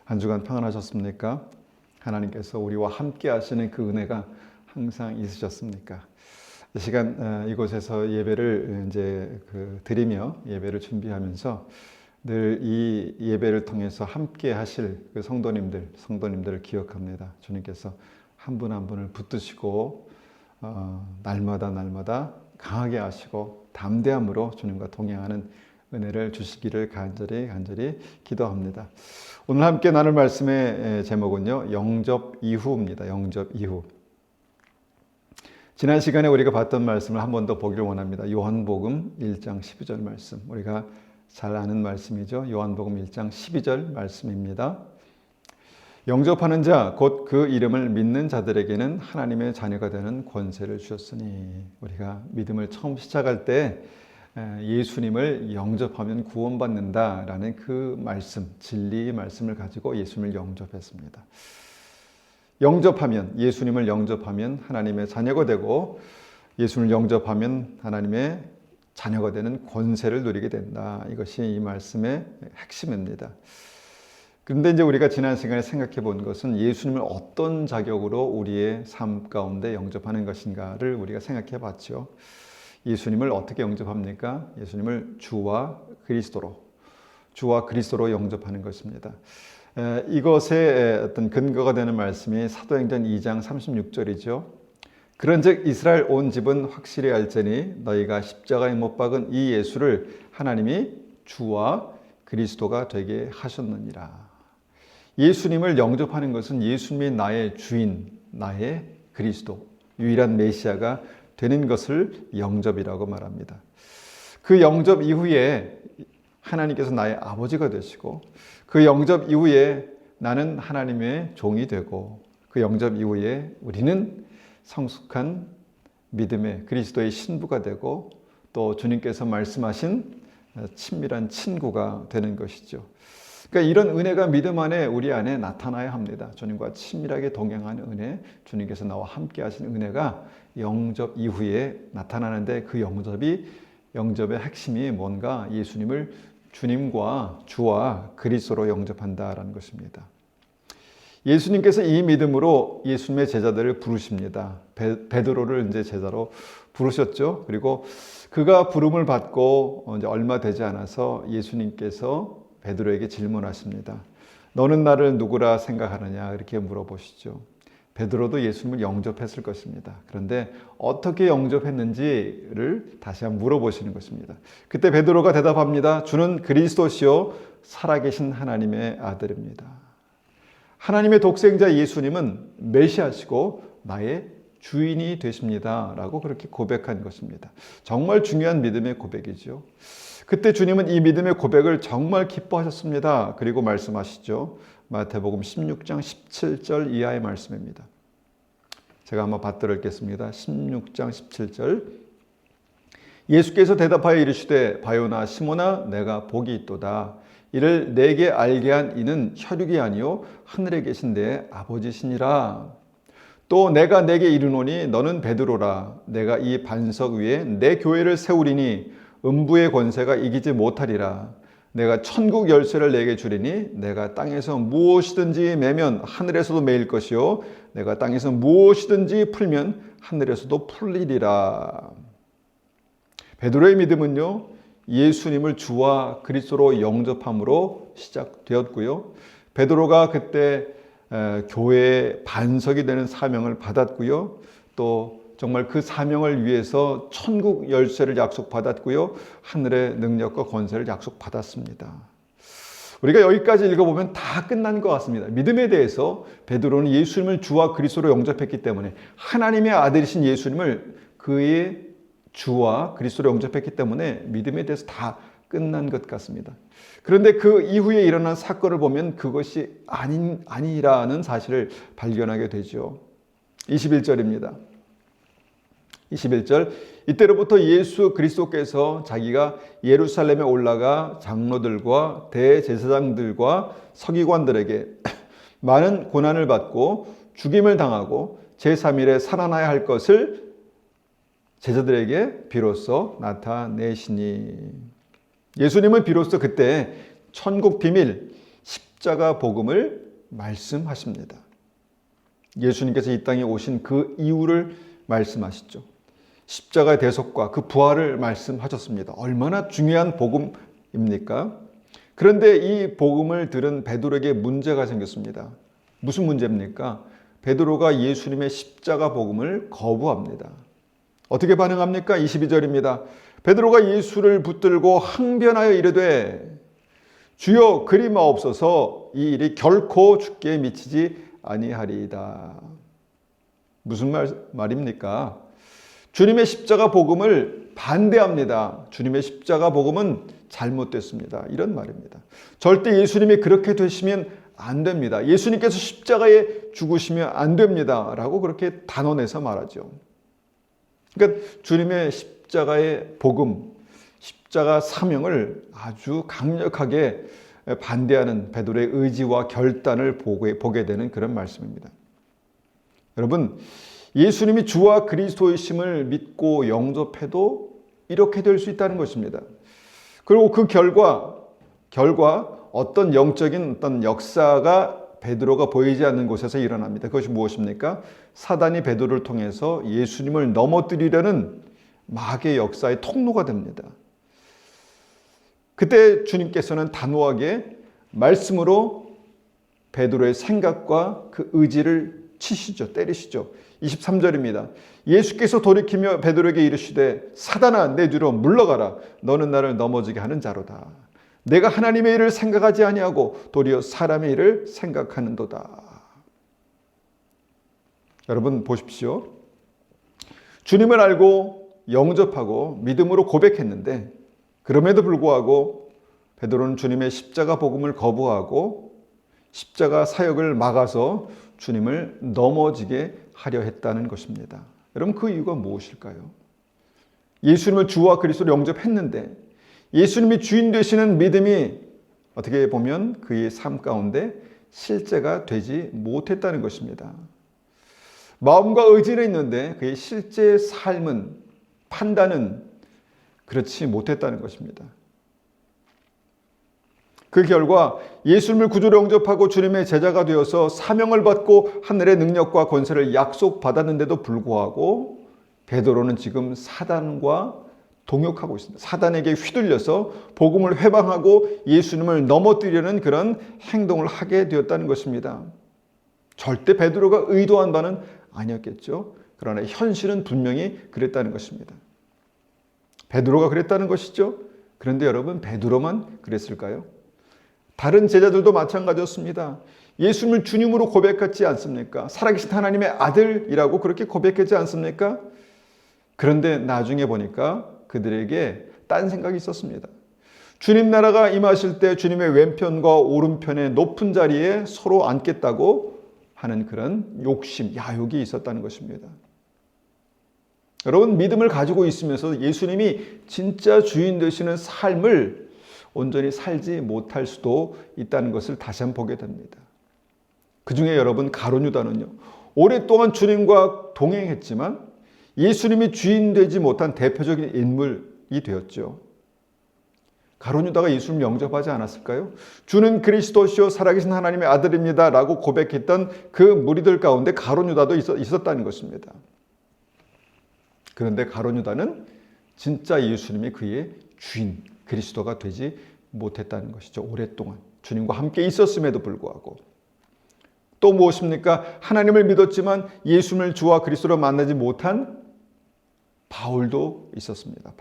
한 주간 평안하셨습니까? 하나님께서 우리와 함께 하시는 그 은혜가 항상 있으셨습니까? 이 시간 이곳에서 예배를 이제 드리며 예배를 준비하면서 늘 이 예배를 통해서 함께 하실 그 성도님들을 기억합니다. 주님께서 한 분 한 분을 붙드시고 날마다 강하게 하시고 담대함으로 주님과 동행하는 은혜를 주시기를 간절히 기도합니다. 오늘 함께 나눌 말씀의 제목은요, 영접 이후입니다. 영접 이후. 지난 시간에 우리가 봤던 말씀을 한 번 더 보기를 원합니다. 요한복음 1장 12절 말씀. 우리가 잘 아는 말씀이죠. 요한복음 1장 12절 말씀입니다. 영접하는 자, 곧 그 이름을 믿는 자들에게는 하나님의 자녀가 되는 권세를 주셨으니, 우리가 믿음을 처음 시작할 때 예수님을 영접하면 구원받는다라는 그 말씀, 진리의 말씀을 가지고 예수님을 영접했습니다. 예수님을 영접하면 하나님의 자녀가 되고, 예수님을 영접하면 하나님의 자녀가 되는 권세를 누리게 된다. 이것이 이 말씀의 핵심입니다. 그런데 이제 우리가 지난 시간에 생각해 본 것은 예수님을 어떤 자격으로 우리의 삶 가운데 영접하는 것인가를 우리가 생각해 봤죠. 예수님을 어떻게 영접합니까? 예수님을 주와 그리스도로 영접하는 것입니다. 이것의 어떤 근거가 되는 말씀이 사도행전 2장 36절이죠. 그런즉 이스라엘 온 집은 확실히 알지니 너희가 십자가에 못 박은 이 예수를 하나님이 주와 그리스도가 되게 하셨느니라. 예수님을 영접하는 것은 예수님이 나의 주인, 나의 그리스도, 유일한 메시아가 되는 것을 영접이라고 말합니다. 그 영접 이후에 하나님께서 나의 아버지가 되시고, 그 영접 이후에 나는 하나님의 종이 되고, 그 영접 이후에 우리는 성숙한 믿음의 그리스도의 신부가 되고, 또 주님께서 말씀하신 친밀한 친구가 되는 것이죠. 그러니까 이런 은혜가 믿음 안에 우리 안에 나타나야 합니다. 주님과 친밀하게 동행하는 은혜, 주님께서 나와 함께 하신 은혜가 영접 이후에 나타나는데, 그 영접의 핵심이 뭔가 예수님을 주님과 주와 그리스도로 영접한다라는 것입니다. 예수님께서 이 믿음으로 예수님의 제자들을 부르십니다. 베드로를 이제 제자로 부르셨죠. 그리고 그가 부름을 받고 이제 얼마 되지 않아서 예수님께서 베드로에게 질문하십니다. 너는 나를 누구라 생각하느냐? 이렇게 물어보시죠. 베드로도 예수님을 영접했을 것입니다. 그런데 어떻게 영접했는지를 다시 한번 물어보시는 것입니다. 그때 베드로가 대답합니다. 주는 그리스도시요 살아계신 하나님의 아들입니다. 하나님의 독생자 예수님은 메시아시고 나의 주인이 되십니다. 라고 그렇게 고백한 것입니다. 정말 중요한 믿음의 고백이죠. 그때 주님은 이 믿음의 고백을 정말 기뻐하셨습니다. 그리고 말씀하시죠. 마태복음 16장 17절 이하의 말씀입니다. 제가 한번 받들어 읽겠습니다. 16장 17절. 예수께서 대답하여 이르시되 바요나 시몬아 내가 복이 있도다. 이를 내게 알게 한 이는 혈육이 아니요 하늘에 계신 내 아버지시니라. 또 내가 내게 이르노니 너는 베드로라. 내가 이 반석 위에 내 교회를 세우리니 음부의 권세가 이기지 못하리라. 내가 천국 열쇠를 내게 주리니 내가 땅에서 무엇이든지 매면 하늘에서도 매일 것이요 내가 땅에서 무엇이든지 풀면 하늘에서도 풀리리라. 베드로의 믿음은요, 예수님을 주와 그리스도로 영접함으로 시작되었고요. 베드로가 그때 교회의 반석이 되는 사명을 받았고요. 또 정말 그 사명을 위해서 천국 열쇠를 약속받았고요. 하늘의 능력과 권세를 약속받았습니다. 우리가 여기까지 읽어보면 다 끝난 것 같습니다. 믿음에 대해서 베드로는 예수님을 주와 그리스도로 영접했기 때문에, 하나님의 아들이신 예수님을 그의 주와 그리스도로 영접했기 때문에 믿음에 대해서 다 끝난 것 같습니다. 그런데 그 이후에 일어난 사건을 보면 그것이 아니라는 사실을 발견하게 되죠. 21절입니다. 21절. 이때로부터 예수 그리스도께서 자기가 예루살렘에 올라가 장로들과 대제사장들과 서기관들에게 많은 고난을 받고 죽임을 당하고 제3일에 살아나야 할 것을 제자들에게 비로소 나타내시니. 예수님은 비로소 그때 천국 비밀, 십자가 복음을 말씀하십니다. 예수님께서 이 땅에 오신 그 이유를 말씀하시죠. 십자가의 대속과 그 부활을 말씀하셨습니다. 얼마나 중요한 복음입니까? 그런데 이 복음을 들은 베드로에게 문제가 생겼습니다. 무슨 문제입니까? 베드로가 예수님의 십자가 복음을 거부합니다. 어떻게 반응합니까? 22절입니다. 베드로가 예수를 붙들고 항변하여 이르되 주여 그리마옵소서, 이 일이 결코 주께 미치지 아니하리이다. 무슨 말입니까? 주님의 십자가 복음을 반대합니다. 주님의 십자가 복음은 잘못됐습니다. 이런 말입니다. 절대 예수님이 그렇게 되시면 안 됩니다. 예수님께서 십자가에 죽으시면 안 됩니다. 라고 그렇게 단언해서 말하죠. 그러니까 주님의 십자가의 복음, 십자가 사명을 아주 강력하게 반대하는 베드로의 의지와 결단을 보게 되는 그런 말씀입니다. 여러분, 예수님이 주와 그리스도이심을 믿고 영접해도 이렇게 될 수 있다는 것입니다. 그리고 그 결과 어떤 영적인 어떤 역사가 베드로가 보이지 않는 곳에서 일어납니다. 그것이 무엇입니까? 사단이 베드로를 통해서 예수님을 넘어뜨리려는 마귀의 역사의 통로가 됩니다. 그때 주님께서는 단호하게 말씀으로 베드로의 생각과 그 의지를 치시죠. 때리시죠. 23절입니다. 예수께서 돌이키며 베드로에게 이르시되 사단아 내 뒤로 물러가라. 너는 나를 넘어지게 하는 자로다. 내가 하나님의 일을 생각하지 아니하고 도리어 사람의 일을 생각하는도다. 여러분 보십시오. 주님을 알고 영접하고 믿음으로 고백했는데 그럼에도 불구하고 베드로는 주님의 십자가 복음을 거부하고 십자가 사역을 막아서 주님을 넘어지게 하려 했다는 것입니다. 여러분 그 이유가 무엇일까요? 예수님을 주와 그리스도로 영접했는데 예수님이 주인 되시는 믿음이 어떻게 보면 그의 삶 가운데 실제가 되지 못했다는 것입니다. 마음과 의지는 있는데 그의 실제 삶은, 판단은 그렇지 못했다는 것입니다. 그 결과 예수님을 구주로 영접하고 주님의 제자가 되어서 사명을 받고 하늘의 능력과 권세를 약속받았는데도 불구하고 베드로는 지금 사단과 동역하고 있습니다. 사단에게 휘둘려서 복음을 회방하고 예수님을 넘어뜨리려는 그런 행동을 하게 되었다는 것입니다. 절대 베드로가 의도한 바는 아니었겠죠. 그러나 현실은 분명히 그랬다는 것입니다. 베드로가 그랬다는 것이죠. 그런데 여러분 베드로만 그랬을까요? 다른 제자들도 마찬가지였습니다. 예수님을 주님으로 고백했지 않습니까? 살아계신 하나님의 아들이라고 그렇게 고백했지 않습니까? 그런데 나중에 보니까 그들에게 딴 생각이 있었습니다. 주님 나라가 임하실 때 주님의 왼편과 오른편의 높은 자리에 서로 앉겠다고 하는 그런 욕심, 야욕이 있었다는 것입니다. 여러분 믿음을 가지고 있으면서 예수님이 진짜 주인 되시는 삶을 온전히 살지 못할 수도 있다는 것을 다시 한번 보게 됩니다. 그 중에 여러분 가룟 유다는요, 오랫동안 주님과 동행했지만 예수님이 주인 되지 못한 대표적인 인물이 되었죠. 가룟 유다가 예수님을 영접하지 않았을까요? 주는 그리스도시요 살아계신 하나님의 아들입니다 라고 고백했던 그 무리들 가운데 가룟 유다도 있었다는 것입니다. 그런데 가룟 유다는 진짜 예수님이 그의 주인 그리스도가 되지 못했다는 것이죠. 오랫동안 주님과 함께 있었음에도 불구하고. 또 무엇입니까? 하나님을 믿었지만 예수님을 주와 그리스도로 만나지 못한 바울도 있었습니다.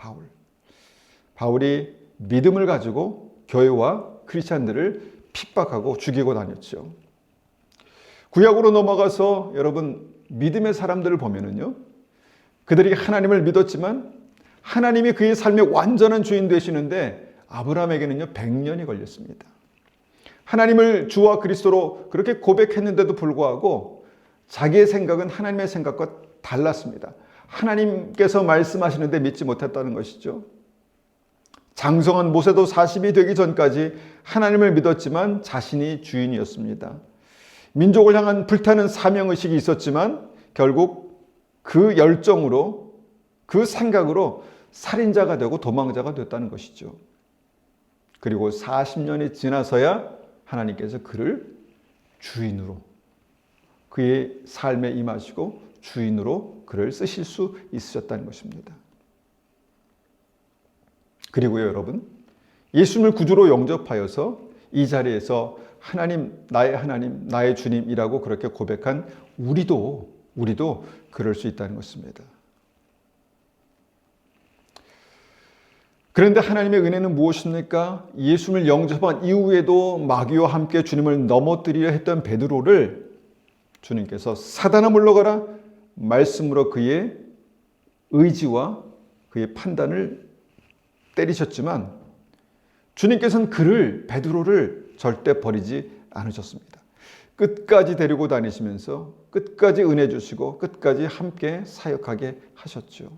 바울이 믿음을 가지고 교회와 크리스찬들을 핍박하고 죽이고 다녔죠. 구약으로 넘어가서 여러분 믿음의 사람들을 보면은요, 그들이 하나님을 믿었지만 하나님이 그의 삶의 완전한 주인 되시는데 아브라함에게는요 100년이 걸렸습니다. 하나님을 주와 그리스도로 그렇게 고백했는데도 불구하고 자기의 생각은 하나님의 생각과 달랐습니다. 하나님께서 말씀하시는데 믿지 못했다는 것이죠. 장성한 모세도 40이 되기 전까지 하나님을 믿었지만 자신이 주인이었습니다. 민족을 향한 불타는 사명의식이 있었지만 결국 그 열정으로, 그 생각으로 살인자가 되고 도망자가 됐다는 것이죠. 그리고 40년이 지나서야 하나님께서 그를 주인으로, 그의 삶에 임하시고 주인으로 그를 쓰실 수 있으셨다는 것입니다. 그리고요, 여러분, 예수님을 구주로 영접하여서 이 자리에서 하나님, 나의 주님이라고 그렇게 고백한 우리도 그럴 수 있다는 것입니다. 그런데 하나님의 은혜는 무엇입니까? 예수님을 영접한 이후에도 마귀와 함께 주님을 넘어뜨리려 했던 베드로를 주님께서 사단아 물러가라 말씀으로 그의 의지와 그의 판단을 때리셨지만 주님께서는 베드로를 절대 버리지 않으셨습니다. 끝까지 데리고 다니시면서 끝까지 은혜 주시고 끝까지 함께 사역하게 하셨죠.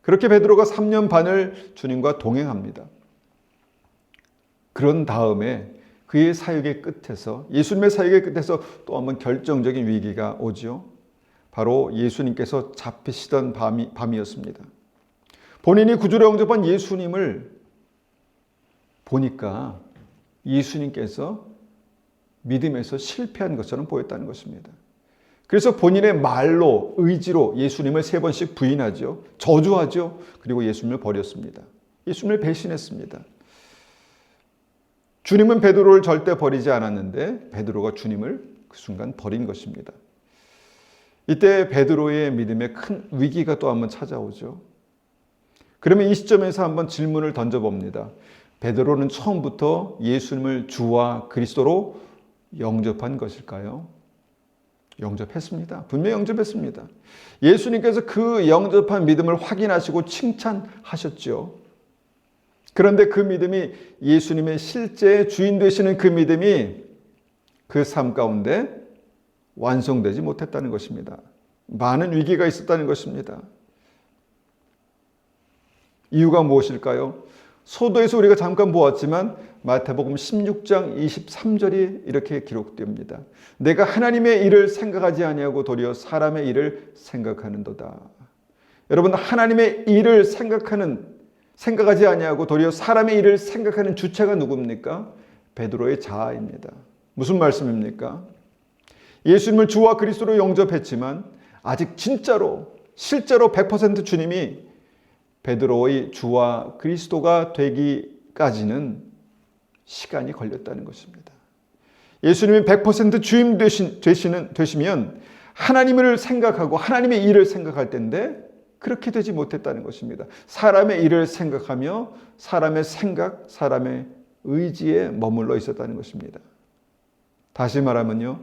그렇게 베드로가 3년 반을 주님과 동행합니다. 그런 다음에 그의 사역의 끝에서, 예수님의 사역의 끝에서 또 한번 결정적인 위기가 오죠. 바로 예수님께서 잡히시던 밤이었습니다. 본인이 구주로 영접한 예수님을 보니까 예수님께서 믿음에서 실패한 것처럼 보였다는 것입니다. 그래서 본인의 말로, 의지로 예수님을 3번씩 부인하죠. 저주하죠. 그리고 예수님을 버렸습니다. 예수님을 배신했습니다. 주님은 베드로를 절대 버리지 않았는데 베드로가 주님을 그 순간 버린 것입니다. 이때 베드로의 믿음에 큰 위기가 또 한번 찾아오죠. 그러면 이 시점에서 한번 질문을 던져봅니다. 베드로는 처음부터 예수님을 주와 그리스도로 영접한 것일까요? 영접했습니다. 분명히 영접했습니다. 예수님께서 그 영접한 믿음을 확인하시고 칭찬하셨죠. 그런데 그 믿음이, 예수님의 실제 주인 되시는 그 믿음이 그 삶 가운데 완성되지 못했다는 것입니다. 많은 위기가 있었다는 것입니다. 이유가 무엇일까요? 소도에서 우리가 잠깐 보았지만 마태복음 16장 23절이 이렇게 기록됩니다. 내가 하나님의 일을 생각하지 아니하고 도리어 사람의 일을 생각하는도다. 여러분, 하나님의 일을 생각하지 아니하고 도리어 사람의 일을 생각하는 주체가 누굽니까? 베드로의 자아입니다. 무슨 말씀입니까? 예수님을 주와 그리스도로 영접했지만 아직 실제로 100% 주님이 베드로의 주와 그리스도가 되기까지는 시간이 걸렸다는 것입니다. 예수님이 100% 주임 되시면 하나님을 생각하고 하나님의 일을 생각할 텐데 그렇게 되지 못했다는 것입니다. 사람의 일을 생각하며 사람의 생각, 사람의 의지에 머물러 있었다는 것입니다. 다시 말하면요,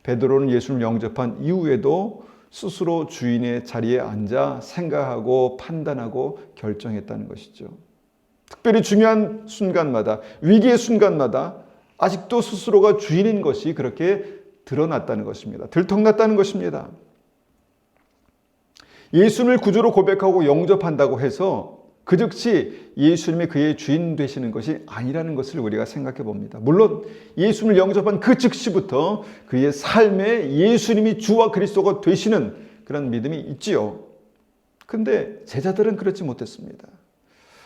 베드로는 예수님을 영접한 이후에도 스스로 주인의 자리에 앉아 생각하고 판단하고 결정했다는 것이죠. 특별히 중요한 순간마다, 위기의 순간마다 아직도 스스로가 주인인 것이 그렇게 드러났다는 것입니다. 들통났다는 것입니다. 예수님을 구주로 고백하고 영접한다고 해서 그 즉시 예수님이 그의 주인 되시는 것이 아니라는 것을 우리가 생각해 봅니다. 물론 예수님을 영접한 그 즉시부터 그의 삶에 예수님이 주와 그리스도가 되시는 그런 믿음이 있지요. 그런데 제자들은 그렇지 못했습니다.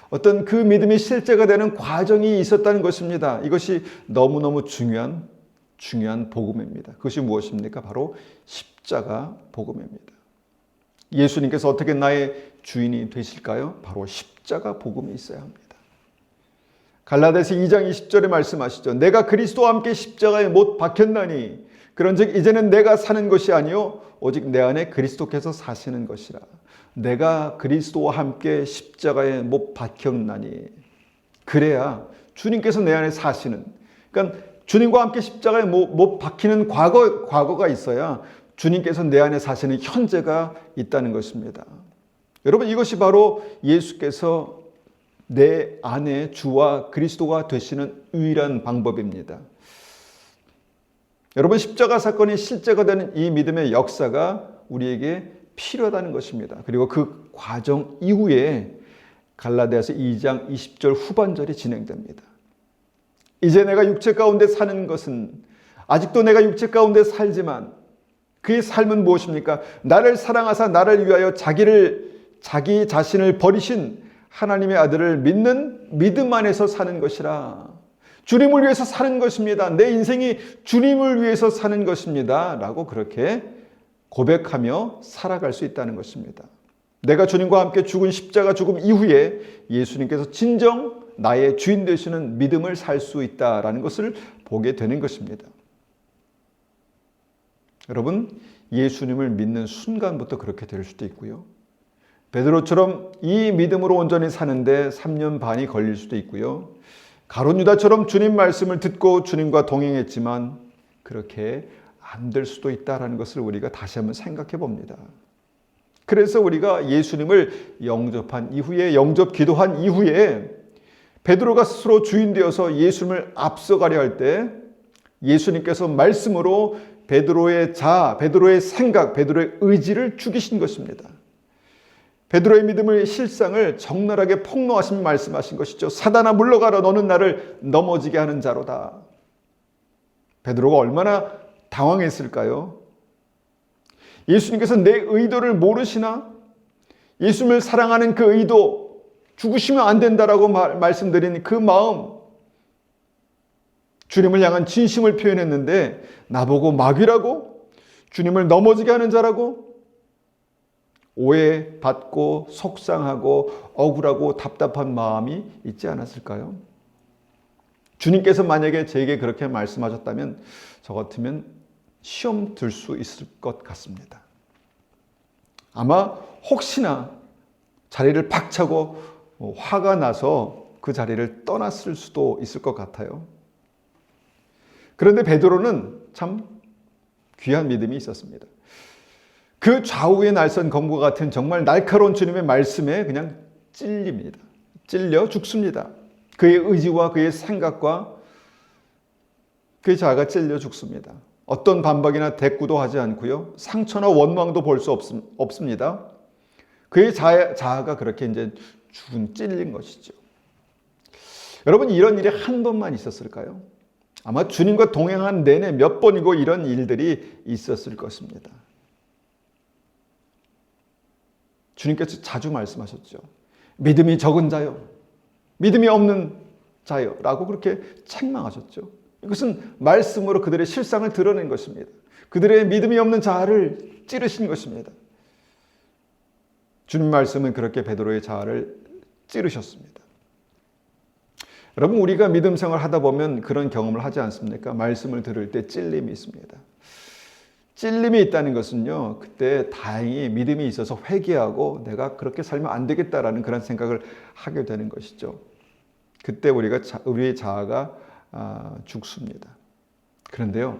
어떤 그 믿음이 실제가 되는 과정이 있었다는 것입니다. 이것이 너무너무 중요한 복음입니다. 그것이 무엇입니까? 바로 십자가 복음입니다. 예수님께서 어떻게 나의 주인이 되실까요? 바로 십자가 복음이 있어야 합니다. 갈라디아서 2장 20절에 말씀하시죠. 내가 그리스도와 함께 십자가에 못 박혔나니 그런즉 이제는 내가 사는 것이 아니요 오직 내 안에 그리스도께서 사시는 것이라. 내가 그리스도와 함께 십자가에 못 박혔나니, 그래야 주님께서 내 안에 사시는, 그러니까 주님과 함께 십자가에 못 박히는 과거가 있어야 주님께서 내 안에 사시는 현재가 있다는 것입니다. 여러분, 이것이 바로 예수께서 내 안에 주와 그리스도가 되시는 유일한 방법입니다. 여러분, 십자가 사건이 실제가 되는 이 믿음의 역사가 우리에게 필요하다는 것입니다. 그리고 그 과정 이후에 갈라디아서 2장 20절 후반절이 진행됩니다. 이제 내가 육체 가운데 사는 것은, 아직도 내가 육체 가운데 살지만 그의 삶은 무엇입니까? 나를 사랑하사 나를 위하여 자기 자신을 버리신 하나님의 아들을 믿는 믿음 안에서 사는 것이라. 주님을 위해서 사는 것입니다. 내 인생이 주님을 위해서 사는 것입니다. 라고 그렇게 고백하며 살아갈 수 있다는 것입니다. 내가 주님과 함께 죽은 십자가 죽음 이후에 예수님께서 진정 나의 주인 되시는 믿음을 살 수 있다라는 것을 보게 되는 것입니다. 여러분, 예수님을 믿는 순간부터 그렇게 될 수도 있고요. 베드로처럼 이 믿음으로 온전히 사는데 3년 반이 걸릴 수도 있고요. 가룟 유다처럼 주님 말씀을 듣고 주님과 동행했지만 그렇게 안 될 수도 있다는 것을 우리가 다시 한번 생각해 봅니다. 그래서 우리가 예수님을 영접한 이후에, 영접 기도한 이후에 베드로가 스스로 주인 되어서 예수님을 앞서가려 할 때 예수님께서 말씀으로 베드로의 자아, 베드로의 생각, 베드로의 의지를 죽이신 것입니다. 베드로의 믿음의 실상을 적나라하게 폭로하신 말씀하신 것이죠. 사단아 물러가라, 너는 나를 넘어지게 하는 자로다. 베드로가 얼마나 당황했을까요? 예수님께서 내 의도를 모르시나? 예수님을 사랑하는 그 의도, 죽으시면 안 된다라고 말씀드린 그 마음, 주님을 향한 진심을 표현했는데 나보고 마귀라고? 주님을 넘어지게 하는 자라고? 오해받고 속상하고 억울하고 답답한 마음이 있지 않았을까요? 주님께서 만약에 제게 그렇게 말씀하셨다면 저 같으면 시험 들 수 있을 것 같습니다. 아마 혹시나 자리를 박차고 화가 나서 그 자리를 떠났을 수도 있을 것 같아요. 그런데 베드로는 참 귀한 믿음이 있었습니다. 그 좌우의 날선 검과 같은 정말 날카로운 주님의 말씀에 그냥 찔립니다. 찔려 죽습니다. 그의 의지와 그의 생각과 그의 자아가 찔려 죽습니다. 어떤 반박이나 대꾸도 하지 않고요. 상처나 원망도 볼 수 없습니다. 그의 자아가 그렇게 이제 찔린 것이죠. 여러분, 이런 일이 한 번만 있었을까요? 아마 주님과 동행한 내내 몇 번이고 이런 일들이 있었을 것입니다. 주님께서 자주 말씀하셨죠. 믿음이 적은 자요, 믿음이 없는 자요 라고 그렇게 책망하셨죠. 이것은 말씀으로 그들의 실상을 드러낸 것입니다. 그들의 믿음이 없는 자아를 찌르신 것입니다. 주님 말씀은 그렇게 베드로의 자아를 찌르셨습니다. 여러분, 우리가 믿음 생활을 하다 보면 그런 경험을 하지 않습니까? 말씀을 들을 때 찔림이 있습니다. 찔림이 있다는 것은요, 그때 다행히 믿음이 있어서 회개하고 내가 그렇게 살면 안 되겠다라는 그런 생각을 하게 되는 것이죠. 그때 우리의 자아가 죽습니다. 그런데요,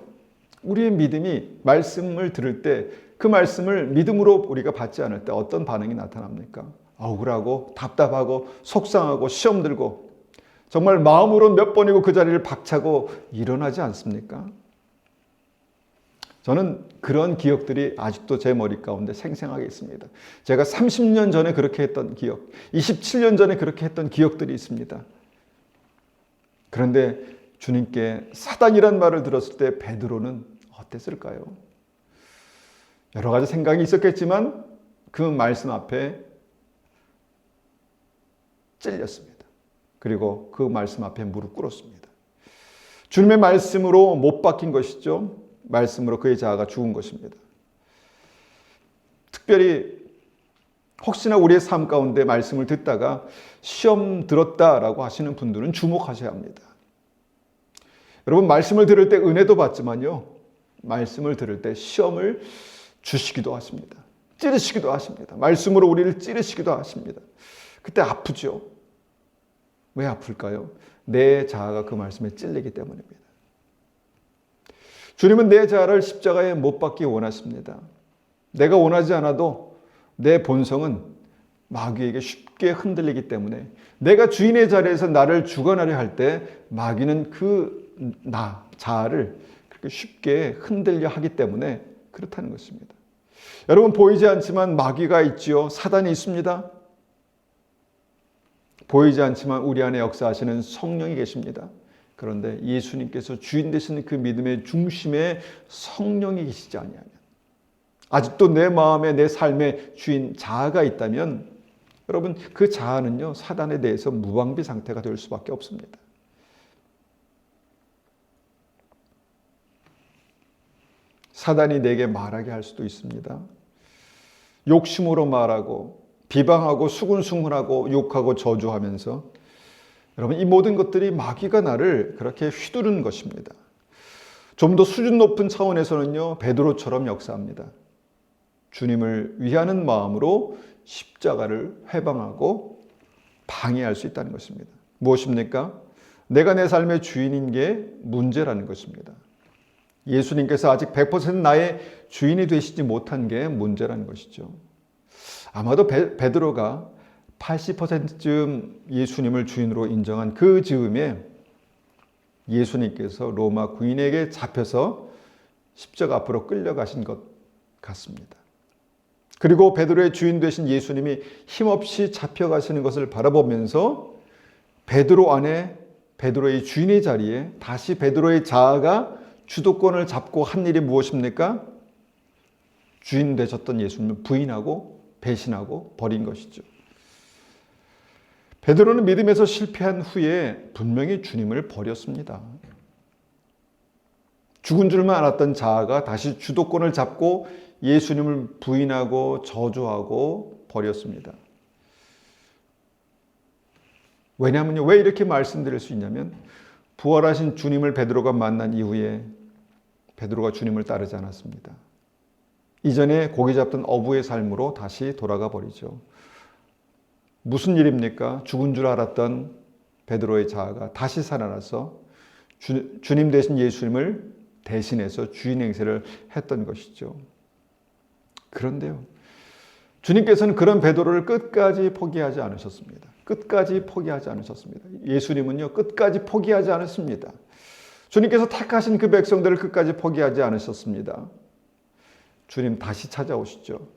우리의 믿음이 말씀을 들을 때 그 말씀을 믿음으로 우리가 받지 않을 때 어떤 반응이 나타납니까? 억울하고 답답하고 속상하고 시험 들고 정말 마음으로 몇 번이고 그 자리를 박차고 일어나지 않습니까? 저는 그런 기억들이 아직도 제 머리 가운데 생생하게 있습니다. 제가 30년 전에 그렇게 했던 기억, 27년 전에 그렇게 했던 기억들이 있습니다. 그런데 주님께 사단이란 말을 들었을 때 베드로는 어땠을까요? 여러 가지 생각이 있었겠지만 그 말씀 앞에 찔렸습니다. 그리고 그 말씀 앞에 무릎 꿇었습니다. 주님의 말씀으로 못 박힌 것이죠. 말씀으로 그의 자아가 죽은 것입니다. 특별히 혹시나 우리의 삶 가운데 말씀을 듣다가 시험 들었다라고 하시는 분들은 주목하셔야 합니다. 여러분, 말씀을 들을 때 은혜도 받지만요, 말씀을 들을 때 시험을 주시기도 하십니다. 찌르시기도 하십니다. 말씀으로 우리를 찌르시기도 하십니다. 그때 아프죠. 왜 아플까요? 내 자아가 그 말씀에 찔리기 때문입니다. 주님은 내 자아를 십자가에 못 박기 원하십니다. 내가 원하지 않아도 내 본성은 마귀에게 쉽게 흔들리기 때문에 내가 주인의 자리에서 나를 주관하려 할 때 마귀는 자아를 그렇게 쉽게 흔들려 하기 때문에 그렇다는 것입니다. 여러분, 보이지 않지만 마귀가 있지요. 사단이 있습니다. 보이지 않지만 우리 안에 역사하시는 성령이 계십니다. 그런데 예수님께서 주인 되시는 그 믿음의 중심에 성령이 계시지 아니하면, 아직도 내 마음에 내 삶의 주인 자아가 있다면 여러분, 그 자아는요, 사단에 대해서 무방비 상태가 될 수밖에 없습니다. 사단이 내게 말하게 할 수도 있습니다. 욕심으로 말하고 비방하고 수군수군하고 욕하고 저주하면서 여러분 이 모든 것들이 마귀가 나를 그렇게 휘두르는 것입니다. 좀 더 수준 높은 차원에서는요, 베드로처럼 역사합니다. 주님을 위하는 마음으로 십자가를 회방하고 방해할 수 있다는 것입니다. 무엇입니까? 내가 내 삶의 주인인 게 문제라는 것입니다. 예수님께서 아직 100% 나의 주인이 되시지 못한 게 문제라는 것이죠. 아마도 베드로가 80%쯤 예수님을 주인으로 인정한 그 즈음에 예수님께서 로마 군인에게 잡혀서 십자가 앞으로 끌려가신 것 같습니다. 그리고 베드로의 주인 되신 예수님이 힘없이 잡혀가시는 것을 바라보면서 베드로 안에 베드로의 주인의 자리에 다시 베드로의 자아가 주도권을 잡고 한 일이 무엇입니까? 주인 되셨던 예수님을 부인하고 배신하고 버린 것이죠. 베드로는 믿음에서 실패한 후에 분명히 주님을 버렸습니다. 죽은 줄만 알았던 자아가 다시 주도권을 잡고 예수님을 부인하고 저주하고 버렸습니다. 왜냐하면요, 왜 이렇게 말씀드릴 수 있냐면 부활하신 주님을 베드로가 만난 이후에 베드로가 주님을 따르지 않았습니다. 이전에 고기 잡던 어부의 삶으로 다시 돌아가 버리죠. 무슨 일입니까? 죽은 줄 알았던 베드로의 자아가 다시 살아나서 주님 대신 예수님을 대신해서 주인 행세를 했던 것이죠. 그런데요, 주님께서는 그런 베드로를 끝까지 포기하지 않으셨습니다. 끝까지 포기하지 않으셨습니다. 예수님은요, 끝까지 포기하지 않았습니다. 주님께서 택하신 그 백성들을 끝까지 포기하지 않으셨습니다. 주님 다시 찾아오시죠.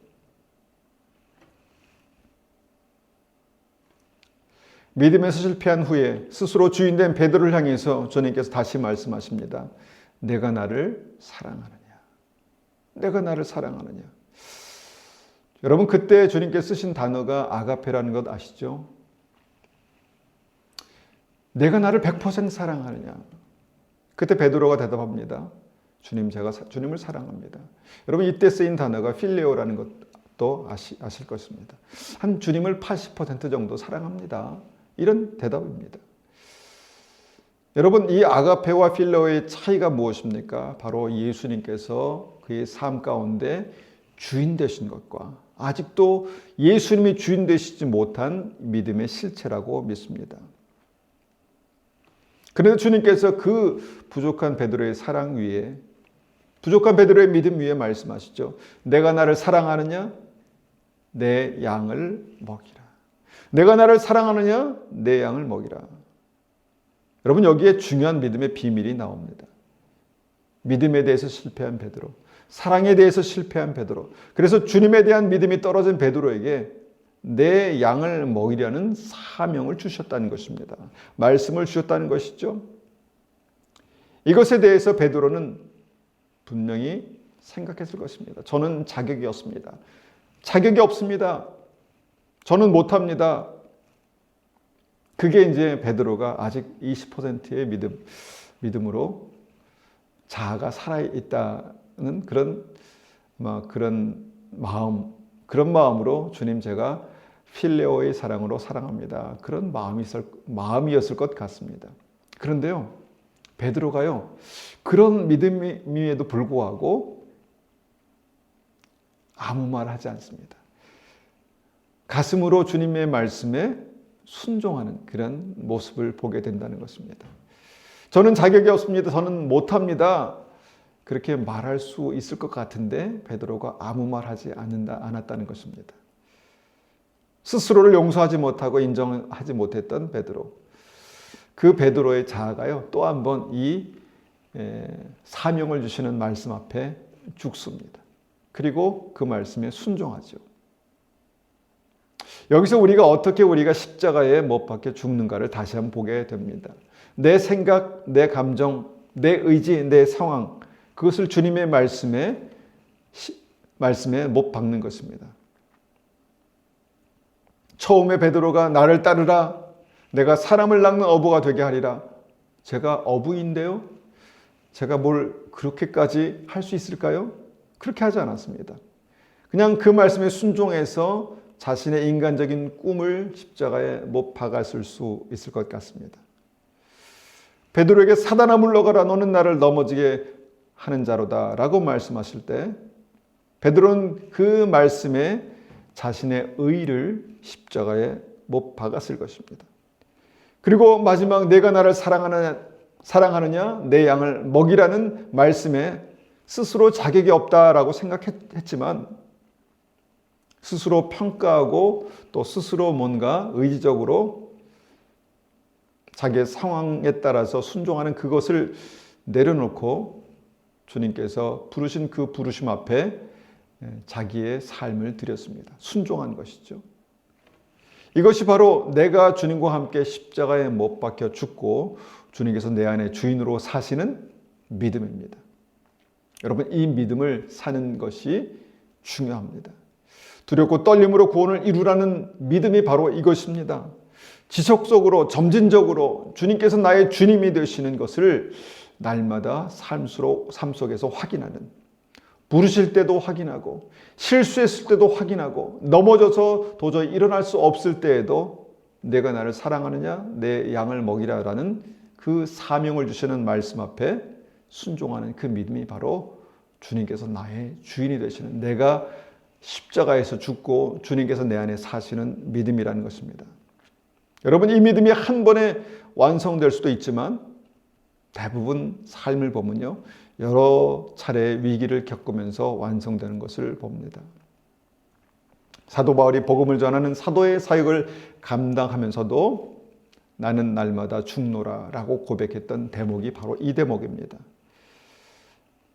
믿음에서 실패한 후에 스스로 주인된 베드로를 향해서 주님께서 다시 말씀하십니다. 내가 나를 사랑하느냐? 내가 나를 사랑하느냐? 여러분, 그때 주님께서 쓰신 단어가 아가페라는 것 아시죠? 내가 나를 100% 사랑하느냐? 그때 베드로가 대답합니다. 주님, 제가 주님을 사랑합니다. 여러분, 이때 쓰인 단어가 필레오라는 것도 아실 것입니다. 한 주님을 80% 정도 사랑합니다. 이런 대답입니다. 여러분, 이 아가페와 필레오의 차이가 무엇입니까? 바로 예수님께서 그의 삶 가운데 주인 되신 것과 아직도 예수님이 주인 되시지 못한 믿음의 실체라고 믿습니다. 그래서 주님께서 그 부족한 베드로의 사랑 위에, 부족한 베드로의 믿음 위에 말씀하시죠. 내가 나를 사랑하느냐? 내 양을 먹이라. 내가 나를 사랑하느냐? 내 양을 먹이라. 여러분, 여기에 중요한 믿음의 비밀이 나옵니다. 믿음에 대해서 실패한 베드로, 사랑에 대해서 실패한 베드로. 그래서 주님에 대한 믿음이 떨어진 베드로에게 내 양을 먹이려는 사명을 주셨다는 것입니다. 말씀을 주셨다는 것이죠. 이것에 대해서 베드로는 분명히 생각했을 것입니다. 저는 자격이 없습니다. 자격이 없습니다. 저는 못합니다. 그게 이제 베드로가 아직 20%의 믿음으로 자아가 살아있다는 그런 마음으로 주님, 제가 필레오의 사랑으로 사랑합니다. 그런 마음이었을 것 같습니다. 그런데요, 베드로가요, 그런 믿음임에도 불구하고 아무 말 하지 않습니다. 가슴으로 주님의 말씀에 순종하는 그런 모습을 보게 된다는 것입니다. 저는 자격이 없습니다. 저는 못합니다. 그렇게 말할 수 있을 것 같은데 베드로가 아무 말 하지 않았다는 것입니다. 스스로를 용서하지 못하고 인정하지 못했던 베드로. 그 베드로의 자아가요, 또 한 번 이 사명을 주시는 말씀 앞에 죽습니다. 그리고 그 말씀에 순종하죠. 여기서 우리가 십자가에 못 박혀 죽는가를 다시 한번 보게 됩니다. 내 생각, 내 감정, 내 의지, 내 상황, 그것을 주님의 말씀에 못 박는 것입니다. 처음에 베드로가 나를 따르라, 내가 사람을 낚는 어부가 되게 하리라. 제가 어부인데요, 제가 뭘 그렇게까지 할 수 있을까요? 그렇게 하지 않았습니다. 그냥 그 말씀에 순종해서 자신의 인간적인 꿈을 십자가에 못 박았을 수 있을 것 같습니다. 베드로에게 사단아 물러가라 너는 나를 넘어지게 하는 자로다 라고 말씀하실 때 베드로는 그 말씀에 자신의 의를 십자가에 못 박았을 것입니다. 그리고 마지막 내가 나를 사랑하느냐 내 양을 먹이라는 말씀에 스스로 자격이 없다라고 생각했지만 스스로 평가하고 또 스스로 뭔가 의지적으로 자기의 상황에 따라서 순종하는 그것을 내려놓고 주님께서 부르신 그 부르심 앞에 자기의 삶을 드렸습니다. 순종한 것이죠. 이것이 바로 내가 주님과 함께 십자가에 못 박혀 죽고 주님께서 내 안에 주인으로 사시는 믿음입니다. 여러분, 이 믿음을 사는 것이 중요합니다. 두렵고 떨림으로 구원을 이루라는 믿음이 바로 이것입니다. 지속적으로 점진적으로 주님께서 나의 주님이 되시는 것을 날마다 삶 속에서 확인하는, 부르실 때도 확인하고 실수했을 때도 확인하고 넘어져서 도저히 일어날 수 없을 때에도 내가 나를 사랑하느냐 내 양을 먹이라라는 그 사명을 주시는 말씀 앞에 순종하는 그 믿음이 바로 주님께서 나의 주인이 되시는, 내가 십자가에서 죽고 주님께서 내 안에 사시는 믿음이라는 것입니다. 여러분, 이 믿음이 한 번에 완성될 수도 있지만 대부분 삶을 보면요, 여러 차례 위기를 겪으면서 완성되는 것을 봅니다. 사도 바울이 복음을 전하는 사도의 사역을 감당하면서도 나는 날마다 죽노라 라고 고백했던 대목이 바로 이 대목입니다.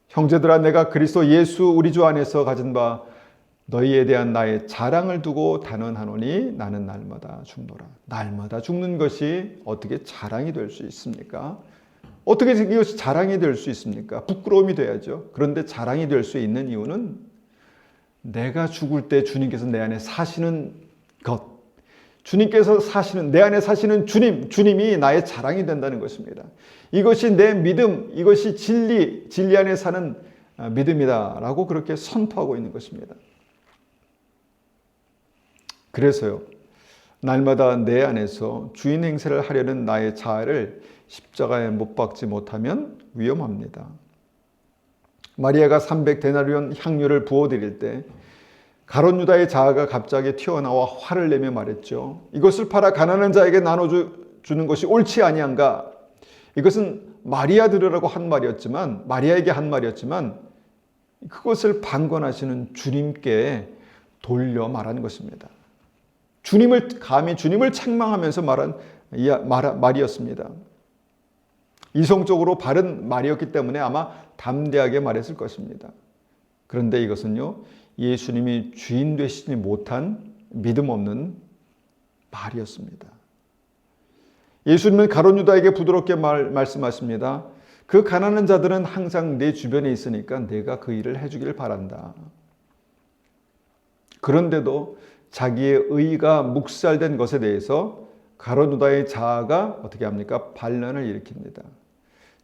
형제들아, 내가 그리스도 예수 우리 주 안에서 가진 바 너희에 대한 나의 자랑을 두고 단언하노니 나는 날마다 죽노라. 날마다 죽는 것이 어떻게 자랑이 될 수 있습니까? 어떻게 이것이 자랑이 될 수 있습니까? 부끄러움이 돼야죠. 그런데 자랑이 될 수 있는 이유는 내가 죽을 때 주님께서 내 안에 사시는 것, 주님께서 사시는, 내 안에 사시는 주님이 나의 자랑이 된다는 것입니다. 이것이 내 믿음, 이것이 진리 안에 사는 믿음이다라고 그렇게 선포하고 있는 것입니다. 그래서요, 날마다 내 안에서 주인 행세를 하려는 나의 자아를 십자가에 못 박지 못하면 위험합니다. 마리아가 300데나리온 향유를 부어드릴 때 가룟 유다의 자아가 갑자기 튀어나와 화를 내며 말했죠. 이것을 팔아 가난한 자에게 나눠주는 것이 옳지 아니한가? 이것은 마리아 들으라고 한 말이었지만, 마리아에게 한 말이었지만 그것을 방관하시는 주님께 돌려 말하는 것입니다. 감히 주님을 책망하면서 말한 말이었습니다. 이성적으로 바른 말이었기 때문에 아마 담대하게 말했을 것입니다. 그런데 이것은요, 예수님이 주인 되시지 못한 믿음 없는 말이었습니다. 예수님은 가룟 유다에게 부드럽게 말씀하십니다. 그 가난한 자들은 항상 내 주변에 있으니까 내가 그 일을 해주기를 바란다. 그런데도 자기의 의가 묵살된 것에 대해서 가룟 유다의 자아가 어떻게 합니까? 반란을 일으킵니다.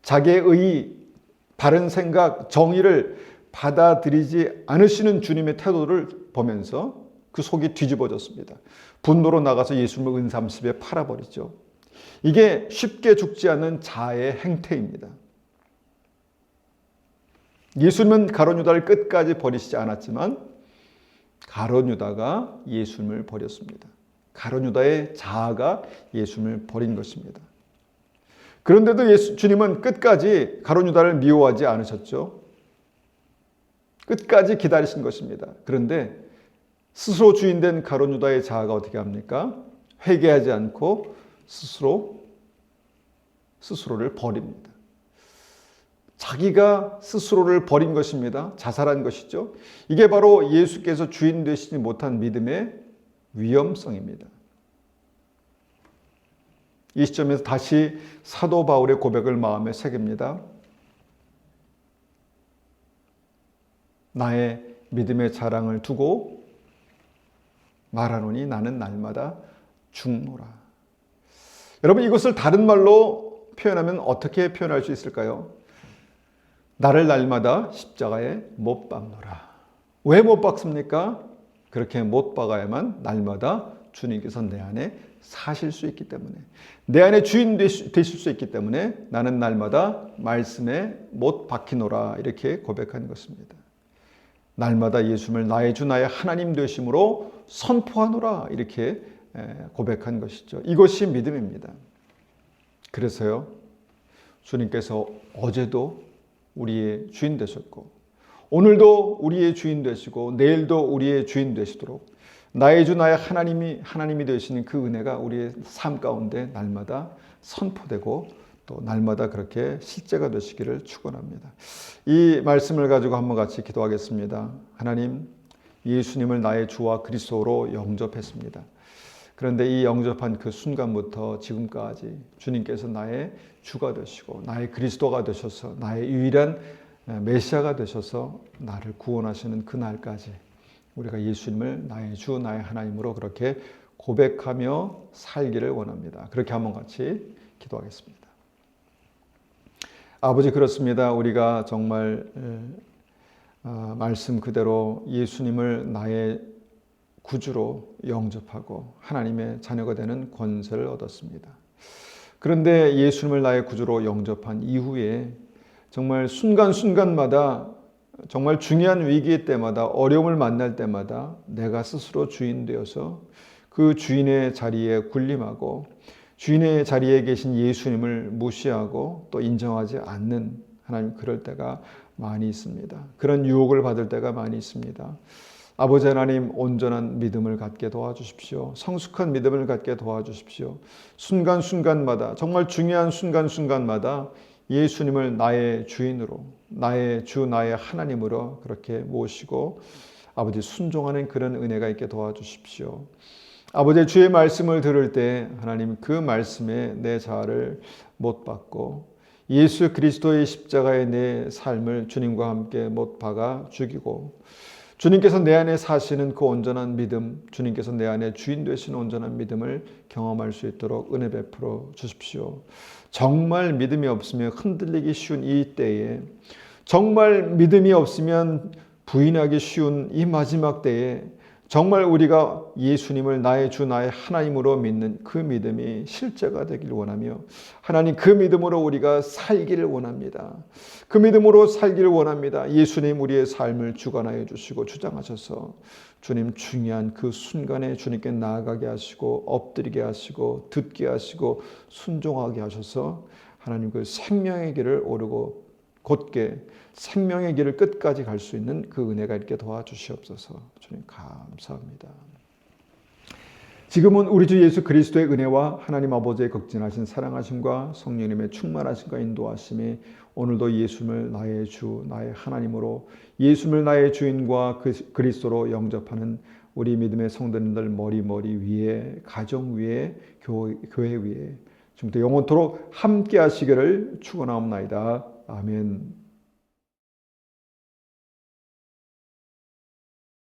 자기의 의, 바른 생각, 정의를 받아들이지 않으시는 주님의 태도를 보면서 그 속이 뒤집어졌습니다. 분노로 나가서 예수님을 은삼십에 팔아버리죠. 이게 쉽게 죽지 않는 자아의 행태입니다. 예수님은 가룟 유다를 끝까지 버리시지 않았지만 가룟 유다가 예수님을 버렸습니다. 가룟 유다의 자아가 예수님을 버린 것입니다. 그런데도 주님은 끝까지 가룟 유다를 미워하지 않으셨죠. 끝까지 기다리신 것입니다. 그런데 스스로 주인된 가룟 유다의 자아가 어떻게 합니까? 회개하지 않고 스스로를 버립니다. 자기가 스스로를 버린 것입니다. 자살한 것이죠. 이게 바로 예수께서 주인 되시지 못한 믿음의 위험성입니다. 이 시점에서 다시 사도 바울의 고백을 마음에 새깁니다. 나의 믿음의 자랑을 두고 말하노니 나는 날마다 죽노라. 여러분, 이것을 다른 말로 표현하면 어떻게 표현할 수 있을까요? 나를 날마다 십자가에 못 박노라. 왜 못 박습니까? 그렇게 못 박아야만 날마다 주님께서 내 안에 사실 수 있기 때문에, 내 안에 주인 되실 수 있기 때문에 나는 날마다 말씀에 못 박히노라, 이렇게 고백한 것입니다. 날마다 예수님을 나의 주 나의 하나님 되심으로 선포하노라, 이렇게 고백한 것이죠. 이것이 믿음입니다. 그래서요, 주님께서 어제도 우리의 주인 되셨고, 오늘도 우리의 주인 되시고, 내일도 우리의 주인 되시도록 나의 주 나의 하나님이 되시는 그 은혜가 우리의 삶 가운데 날마다 선포되고 또 날마다 그렇게 실제가 되시기를 축원합니다. 이 말씀을 가지고 한번 같이 기도하겠습니다. 하나님, 예수님을 나의 주와 그리스도로 영접했습니다. 그런데 이 영접한 그 순간부터 지금까지 주님께서 나의 주가 되시고 나의 그리스도가 되셔서 나의 유일한 메시아가 되셔서 나를 구원하시는 그날까지 우리가 예수님을 나의 주 나의 하나님으로 그렇게 고백하며 살기를 원합니다. 그렇게 한번 같이 기도하겠습니다. 아버지, 그렇습니다. 우리가 정말 말씀 그대로 예수님을 나의 구주로 영접하고 하나님의 자녀가 되는 권세를 얻었습니다. 그런데 예수님을 나의 구주로 영접한 이후에 정말 순간순간마다 정말 중요한 위기 때마다 어려움을 만날 때마다 내가 스스로 주인 되어서 그 주인의 자리에 군림하고 주인의 자리에 계신 예수님을 무시하고 또 인정하지 않는 하나님, 그럴 때가 많이 있습니다. 그런 유혹을 받을 때가 많이 있습니다. 아버지 하나님, 온전한 믿음을 갖게 도와주십시오. 성숙한 믿음을 갖게 도와주십시오. 순간순간마다 정말 중요한 순간순간마다 예수님을 나의 주인으로, 나의 주 나의 하나님으로 그렇게 모시고 아버지 순종하는 그런 은혜가 있게 도와주십시오. 아버지, 주의 말씀을 들을 때 하나님 그 말씀에 내 자아를 못 박고 예수 그리스도의 십자가의 내 삶을 주님과 함께 못 박아 죽이고 주님께서 내 안에 사시는 그 온전한 믿음, 주님께서 내 안에 주인 되신 온전한 믿음을 경험할 수 있도록 은혜 베풀어 주십시오. 정말 믿음이 없으면 흔들리기 쉬운 이 때에, 정말 믿음이 없으면 부인하기 쉬운 이 마지막 때에 정말 우리가 예수님을 나의 주 나의 하나님으로 믿는 그 믿음이 실제가 되길 원하며 하나님, 그 믿음으로 우리가 살기를 원합니다. 그 믿음으로 살기를 원합니다. 예수님, 우리의 삶을 주관하여 주시고 주장하셔서 주님, 중요한 그 순간에 주님께 나아가게 하시고 엎드리게 하시고 듣게 하시고 순종하게 하셔서 하나님 그 생명의 길을 오르고 곧게 생명의 길을 끝까지 갈 수 있는 그 은혜가 있게 도와주시옵소서. 주님, 감사합니다. 지금은 우리 주 예수 그리스도의 은혜와 하나님 아버지의 극진하신 사랑하심과 성령님의 충만하심과 인도하심이 오늘도 예수님을 나의 주 나의 하나님으로, 예수님을 나의 주인과 그리스도로 영접하는 우리 믿음의 성도님들 머리 위에, 가정 위에, 교회 위에 지금부터 영원토록 함께 하시기를 축원하옵나이다. 아멘.